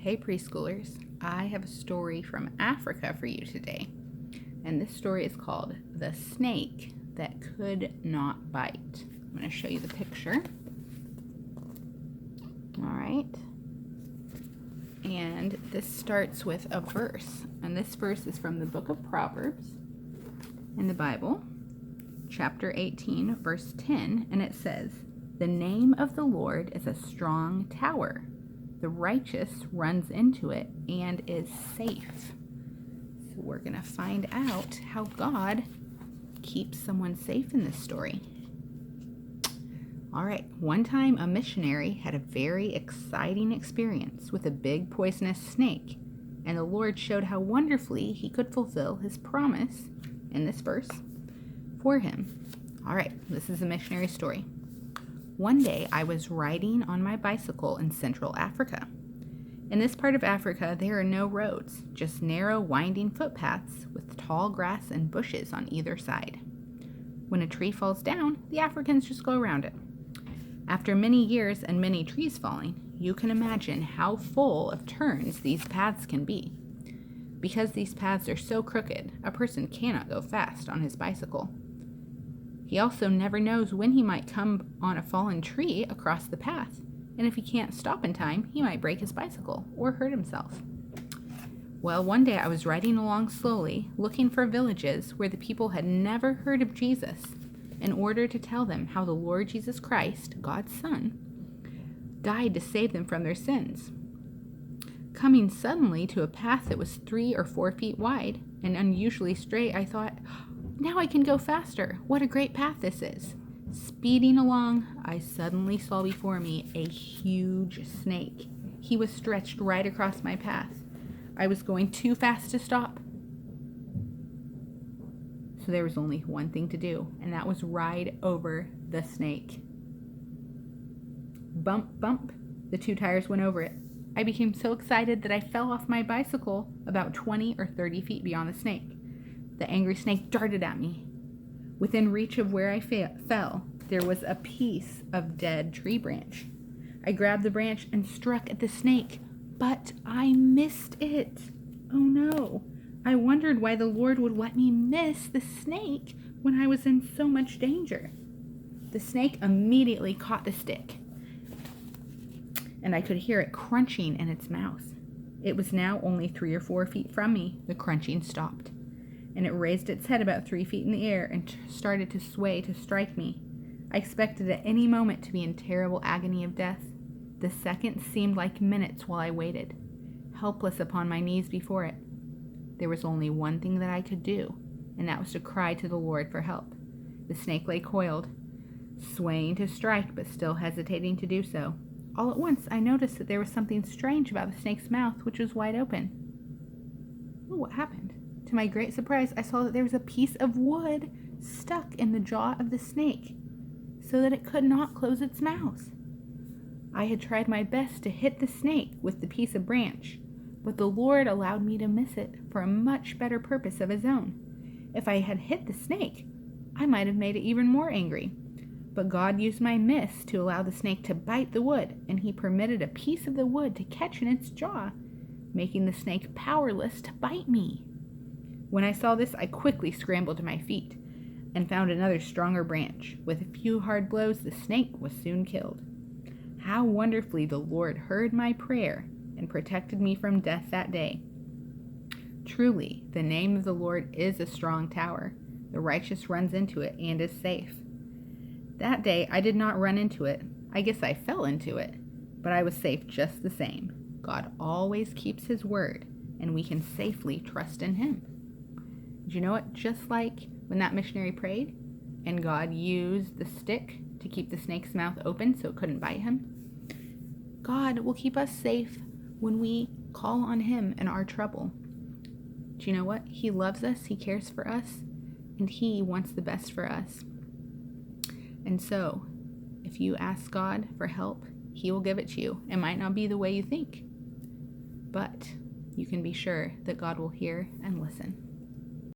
Hey preschoolers, I have a story from Africa for you today. And this story is called The Snake That Could Not Bite. I'm going to show you the picture. All right. And this starts with a verse. And this verse is from the book of Proverbs in the Bible, chapter 18, verse 10. And it says, "The name of the Lord is a strong tower. The righteous runs into it and is safe." So we're going to find out how God keeps someone safe in this story. All right, one time a missionary had a very exciting experience with a big poisonous snake, and the Lord showed how wonderfully he could fulfill his promise in this verse for him. All right, this is a missionary story. One day I was riding on my bicycle in Central Africa. In this part of Africa, there are no roads, just narrow, winding footpaths with tall grass and bushes on either side. When a tree falls down, the Africans just go around it. After many years and many trees falling, you can imagine how full of turns these paths can be. Because these paths are so crooked, a person cannot go fast on his bicycle. He also never knows when he might come on a fallen tree across the path, and if he can't stop in time, he might break his bicycle or hurt himself. Well, one day I was riding along slowly, looking for villages where the people had never heard of Jesus, in order to tell them how the Lord Jesus Christ, God's Son, died to save them from their sins. Coming suddenly to a path that was 3 or 4 feet wide and unusually straight, I thought, now I can go faster. What a great path this is. Speeding along, I suddenly saw before me a huge snake. He was stretched right across my path. I was going too fast to stop. So there was only one thing to do, and that was ride over the snake. Bump, bump. The 2 tires went over it. I became so excited that I fell off my bicycle about 20 or 30 feet beyond the snake. The angry snake darted at me. Within reach of where I fell, there was a piece of dead tree branch. I grabbed the branch and struck at the snake, but I missed it. Oh no. I wondered why the Lord would let me miss the snake when I was in so much danger. The snake immediately caught the stick, and I could hear it crunching in its mouth. It was now only 3 or 4 feet from me. The crunching stopped, and it raised its head about 3 feet in the air and started to sway to strike me. I expected at any moment to be in terrible agony of death. The seconds seemed like minutes while I waited, helpless upon my knees before it. There was only one thing that I could do, and that was to cry to the Lord for help. The snake lay coiled, swaying to strike, but still hesitating to do so. All at once, I noticed that there was something strange about the snake's mouth, which was wide open. Oh, what happened? To my great surprise, I saw that there was a piece of wood stuck in the jaw of the snake, so that it could not close its mouth. I had tried my best to hit the snake with the piece of branch, but the Lord allowed me to miss it for a much better purpose of his own. If I had hit the snake, I might have made it even more angry. But God used my miss to allow the snake to bite the wood, and he permitted a piece of the wood to catch in its jaw, making the snake powerless to bite me. When I saw this, I quickly scrambled to my feet and found another stronger branch. With a few hard blows, the snake was soon killed. How wonderfully the Lord heard my prayer and protected me from death that day. Truly, the name of the Lord is a strong tower. The righteous runs into it and is safe. That day, I did not run into it. I guess I fell into it, but I was safe just the same. God always keeps his word, and we can safely trust in him. Did you know it? Just like when that missionary prayed, and God used the stick to keep the snake's mouth open so it couldn't bite him, God will keep us safe when we call on him in our trouble. Do you know what? He loves us, he cares for us, and he wants the best for us. And so, if you ask God for help, he will give it to you. It might not be the way you think, but you can be sure that God will hear and listen.